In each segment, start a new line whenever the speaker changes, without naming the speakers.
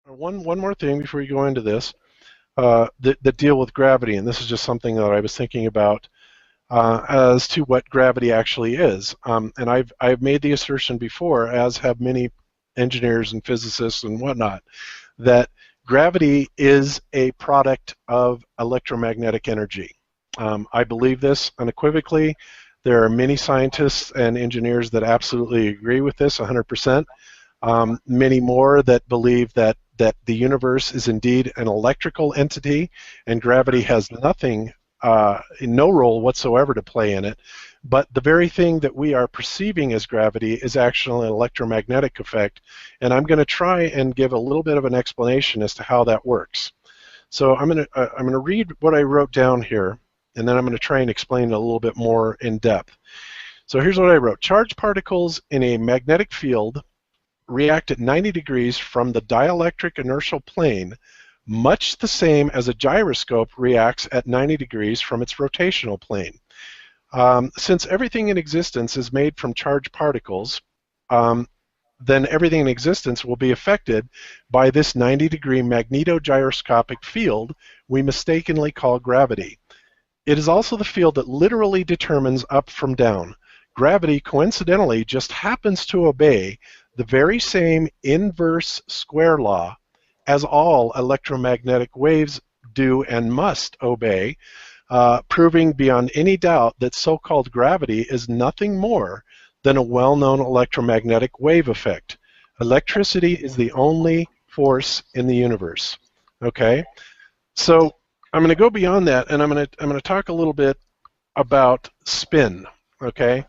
One more thing before you go into this that deal with gravity, and this is just something that I was thinking about as to what gravity actually is. And I've made the assertion before, as have many engineers and physicists and whatnot, that gravity is a product of electromagnetic energy. I believe this unequivocally. There are many scientists and engineers that absolutely agree with this 100%. Many more that believe that the universe is indeed an electrical entity and gravity has nothing, no role whatsoever to play in it. But the very thing that we are perceiving as gravity is actually an electromagnetic effect. And I'm going to try and give a little bit of an explanation as to how that works. So I'm going to read what I wrote down here, and then I'm going to try and explain it a little bit more in depth. So here's what I wrote. Charged particles in a magnetic field react at 90 degrees from the dielectric inertial plane, much the same as a gyroscope reacts at 90 degrees from its rotational plane. Since everything in existence is made from charged particles, then everything in existence will be affected by this 90-degree magnetogyroscopic field we mistakenly call gravity. It is also the field that literally determines up from down. Gravity, coincidentally, just happens to obey the very same inverse square law as all electromagnetic waves do and must obey, proving beyond any doubt that so-called gravity is nothing more than a well-known electromagnetic wave effect. Electricity is the only force in the universe. Okay, so I'm going to go beyond that, and I'm going to talk a little bit about spin. Okay.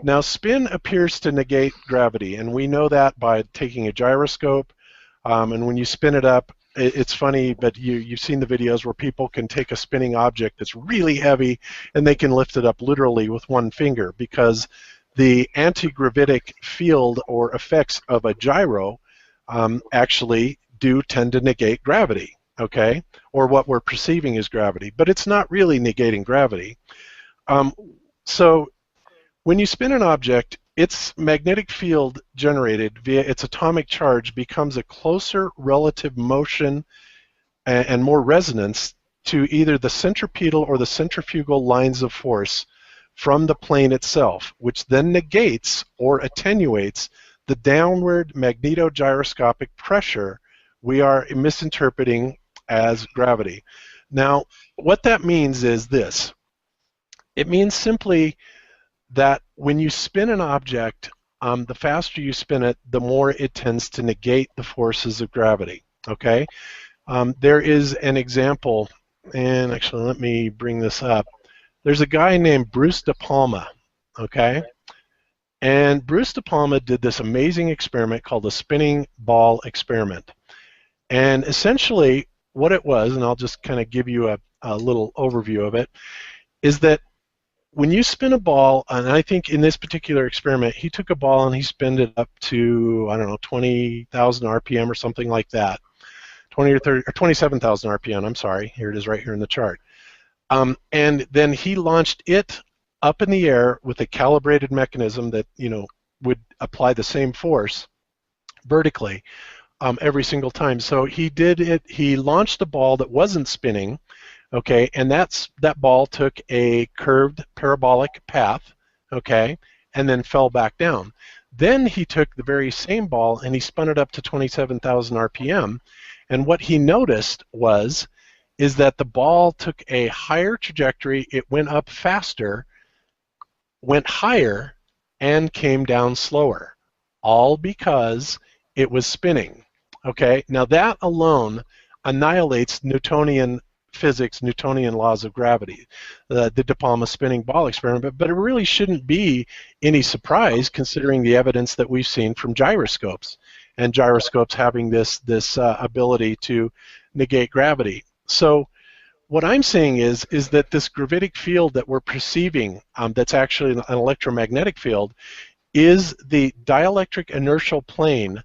Now, spin appears to negate gravity, and we know that by taking a gyroscope, and when you spin it up, it's funny, but you've seen the videos where people can take a spinning object that's really heavy, and they can lift it up literally with one finger, because the anti-gravitic field or effects of a gyro actually do tend to negate gravity, okay, or what we're perceiving as gravity, but it's not really negating gravity. So when you spin an object, its magnetic field generated via its atomic charge becomes a closer relative motion and more resonance to either the centripetal or the centrifugal lines of force from the plane itself, which then negates or attenuates the downward magnetogyroscopic pressure we are misinterpreting as gravity. Now, what that means is this. It means simply that when you spin an object, the faster you spin it, the more it tends to negate the forces of gravity. Okay? There is an example, and actually let me bring this up. There's a guy named Bruce De Palma, okay? And Bruce De Palma did this amazing experiment called the spinning ball experiment. And essentially what it was, and I'll just kind of give you a little overview of it, is that when you spin a ball, and I think in this particular experiment, he took a ball and he spun it up to, I don't know, 20,000 RPM or something like that. 20 or 30, or 27,000 RPM, I'm sorry. Here it is right here in the chart. And then he launched it up in the air with a calibrated mechanism that, you know, would apply the same force vertically every single time. So he did it, he launched a ball that wasn't spinning, okay, and that ball took a curved parabolic path, okay, and then fell back down. Then he took the very same ball and he spun it up to 27,000 RPM, and what he noticed is that the ball took a higher trajectory, it went up faster, went higher, and came down slower, all because it was spinning, okay? Now that alone annihilates Newtonian physics, Newtonian laws of gravity, the De Palma spinning ball experiment, but it really shouldn't be any surprise considering the evidence that we've seen from gyroscopes, and gyroscopes having this ability to negate gravity. So what I'm saying is that this gravitic field that we're perceiving, that's actually an electromagnetic field, is the dielectric inertial plane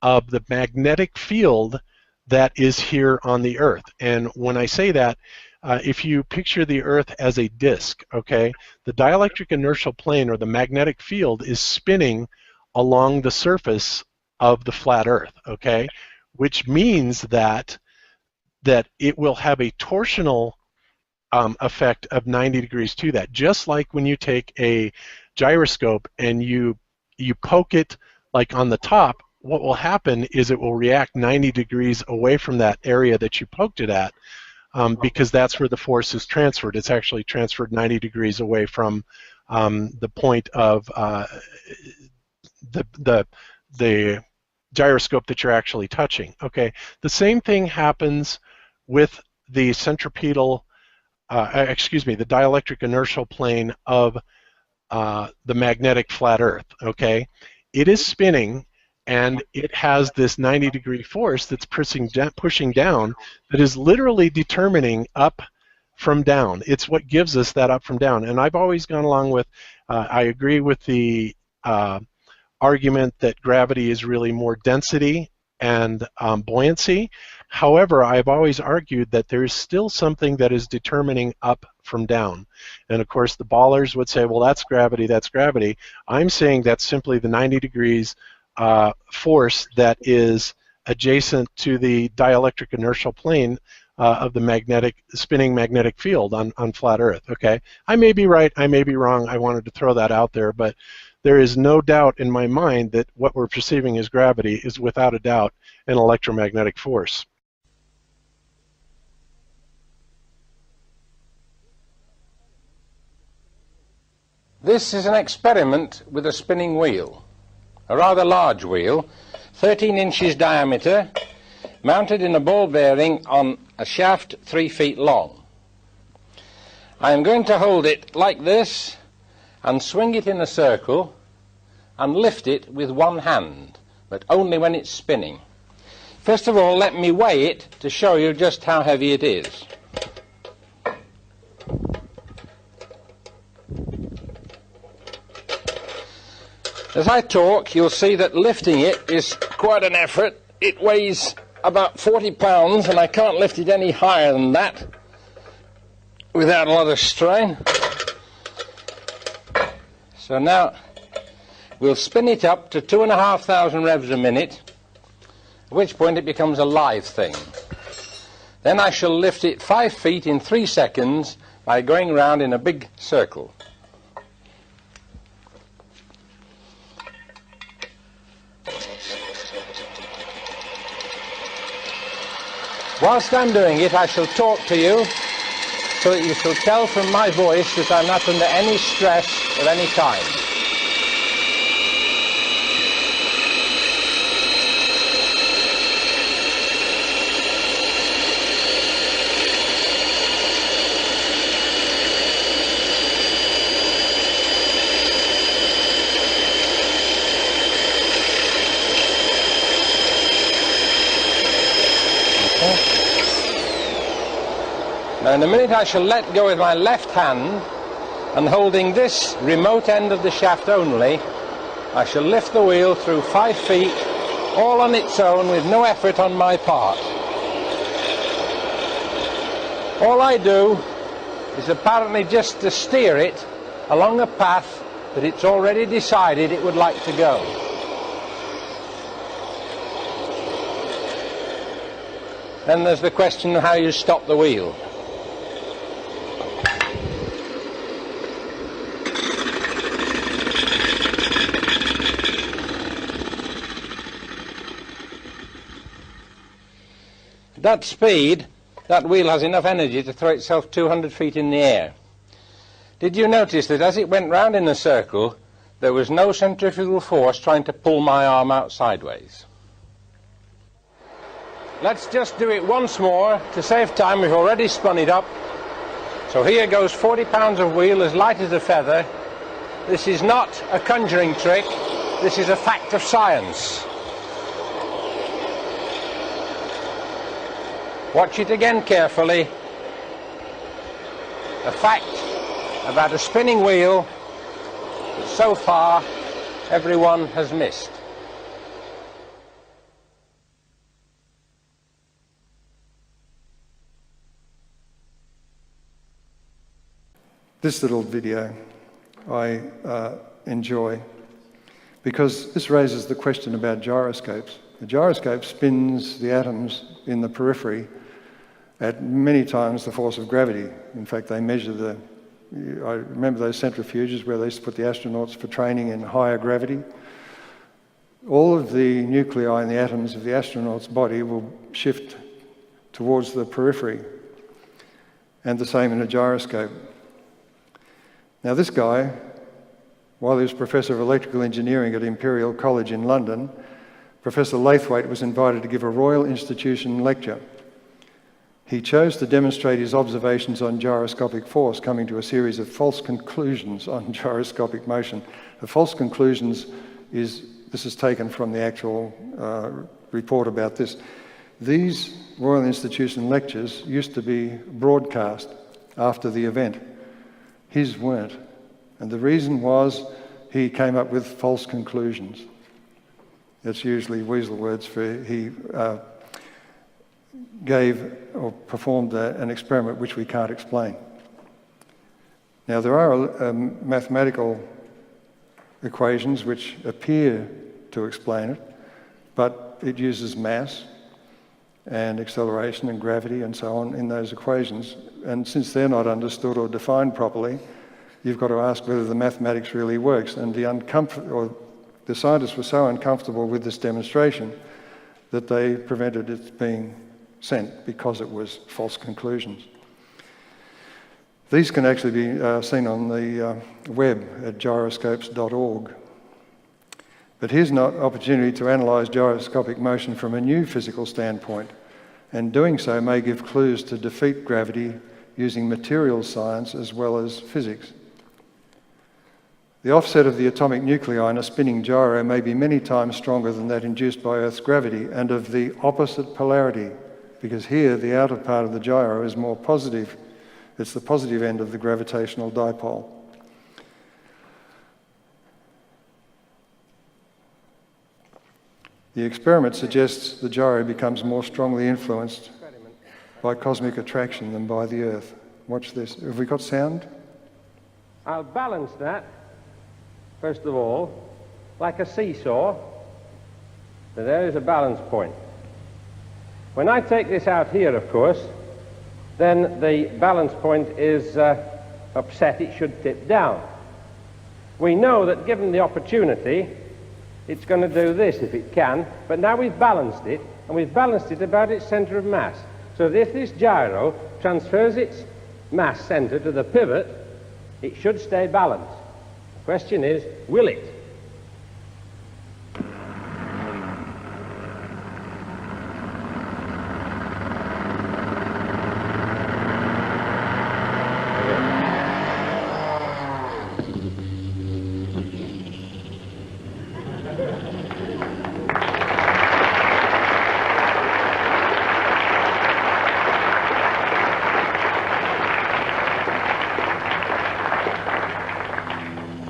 of the magnetic field that is here on the Earth. And when I say that, if you picture the Earth as a disk, okay, the dielectric inertial plane or the magnetic field is spinning along the surface of the flat Earth, okay? which means that it will have a torsional effect of 90 degrees to that. Just like when you take a gyroscope and you poke it like on the top, what will happen is it will react 90 degrees away from that area that you poked it at, because that's where the force is transferred. It's actually transferred 90 degrees away from the point of the gyroscope that you're actually touching. Okay, the same thing happens with the centripetal, the dielectric inertial plane of the magnetic flat Earth. Okay, it is spinning, and it has this 90-degree force that's pushing down, that is literally determining up from down. It's what gives us that up from down. And I've always gone along with, I agree with the argument that gravity is really more density and buoyancy. However, I've always argued that there's still something that is determining up from down. And of course, the ballers would say, well, that's gravity, that's gravity. I'm saying that's simply the 90 degrees force that is adjacent to the dielectric inertial plane of the spinning magnetic field on flat Earth. Okay, I may be right, I may be wrong. I wanted to throw that out there, but there is no doubt in my mind that what we're perceiving as gravity is without a doubt an electromagnetic force.
This is an experiment with a spinning wheel, a rather large wheel, 13 inches diameter, mounted in a ball bearing on a shaft 3 feet long. I am going to hold it like this and swing it in a circle and lift it with one hand, but only when it's spinning. First of all, let me weigh it to show you just how heavy it is. As I talk, you'll see that lifting it is quite an effort. It weighs about 40 pounds, and I can't lift it any higher than that without a lot of strain. So now we'll spin it up to 2,500 revs a minute, at which point it becomes a live thing. Then I shall lift it 5 feet in 3 seconds by going round in a big circle. Whilst I'm doing it, I shall talk to you so that you shall tell from my voice that I'm not under any stress of any kind. Now in a minute I shall let go with my left hand, and holding this remote end of the shaft only, I shall lift the wheel through 5 feet, all on its own with no effort on my part. All I do is apparently just to steer it along a path that it's already decided it would like to go. Then there's the question of how you stop the wheel. At that speed, that wheel has enough energy to throw itself 200 feet in the air. Did you notice that as it went round in a circle, there was no centrifugal force trying to pull my arm out sideways? Let's just do it once more. To save time, we've already spun it up. So here goes 40 pounds of wheel as light as a feather. This is not a conjuring trick. This is a fact of science. Watch it again carefully. A fact about a spinning wheel that so far everyone has missed.
This little video I enjoy because this raises the question about gyroscopes. The gyroscope spins the atoms in the periphery at many times the force of gravity. In fact, they measure I remember those centrifuges where they used to put the astronauts for training in higher gravity. All of the nuclei in the atoms of the astronaut's body will shift towards the periphery, and the same in a gyroscope. Now this guy, while he was Professor of Electrical Engineering at Imperial College in London, Professor Laithwaite was invited to give a Royal Institution lecture. He chose to demonstrate his observations on gyroscopic force, coming to a series of false conclusions on gyroscopic motion. The false conclusions this is taken from the actual report about this. These Royal Institution lectures used to be broadcast after the event. His weren't. And the reason was he came up with false conclusions. That's usually weasel words for he gave or performed an experiment which we can't explain. Now there are mathematical equations which appear to explain it, but it uses mass and acceleration and gravity and so on in those equations. And since they're not understood or defined properly, you've got to ask whether the mathematics really works. And the scientists were so uncomfortable with this demonstration that they prevented it being sent because it was false conclusions. These can actually be seen on the web at gyroscopes.org. But here's an opportunity to analyse gyroscopic motion from a new physical standpoint, and doing so may give clues to defeat gravity using materials science as well as physics. The offset of the atomic nuclei in a spinning gyro may be many times stronger than that induced by Earth's gravity, and of the opposite polarity, because here the outer part of the gyro is more positive. It's the positive end of the gravitational dipole. The experiment suggests the gyro becomes more strongly influenced by cosmic attraction than by the Earth. Watch this. Have we got sound?
I'll balance that, first of all, like a seesaw. So there is a balance point. When I take this out here, of course, then the balance point is upset. It should tip down. We know that given the opportunity, it's going to do this if it can, but now we've balanced it, and we've balanced it about its centre of mass. So that if this gyro transfers its mass centre to the pivot, it should stay balanced. The question is, will it?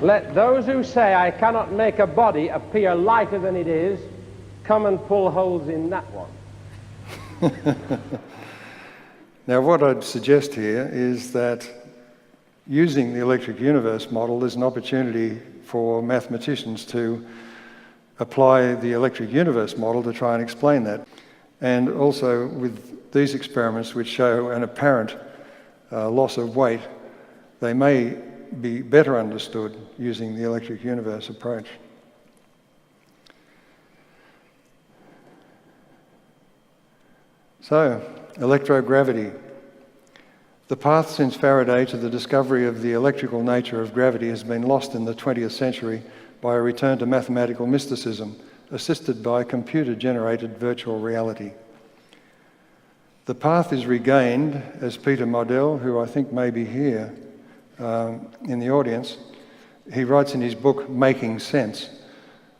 Let those who say I cannot make a body appear lighter than it is come and pull holes in that one.
Now, what I'd suggest here is that using the electric universe model is an opportunity for mathematicians to apply the electric universe model to try and explain that. And also with these experiments which show an apparent loss of weight, they may be better understood using the electric universe approach. So, electrogravity. The path since Faraday to the discovery of the electrical nature of gravity has been lost in the 20th century by a return to mathematical mysticism, assisted by computer-generated virtual reality. The path is regained, as Peter Modell, who I think may be here, in the audience, he writes in his book, Making Sense,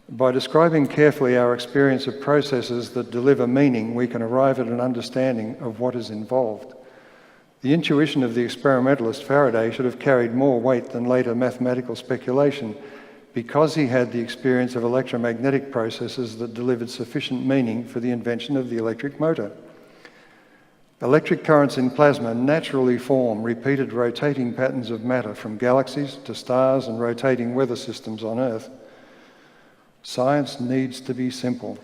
by describing carefully our experience of processes that deliver meaning, we can arrive at an understanding of what is involved. The intuition of the experimentalist Faraday should have carried more weight than later mathematical speculation, because he had the experience of electromagnetic processes that delivered sufficient meaning for the invention of the electric motor. Electric currents in plasma naturally form repeated rotating patterns of matter from galaxies to stars and rotating weather systems on Earth. Science needs to be simple.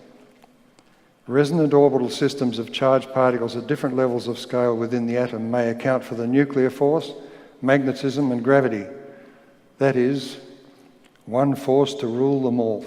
Resonant orbital systems of charged particles at different levels of scale within the atom may account for the nuclear force, magnetism and gravity. That is, one force to rule them all.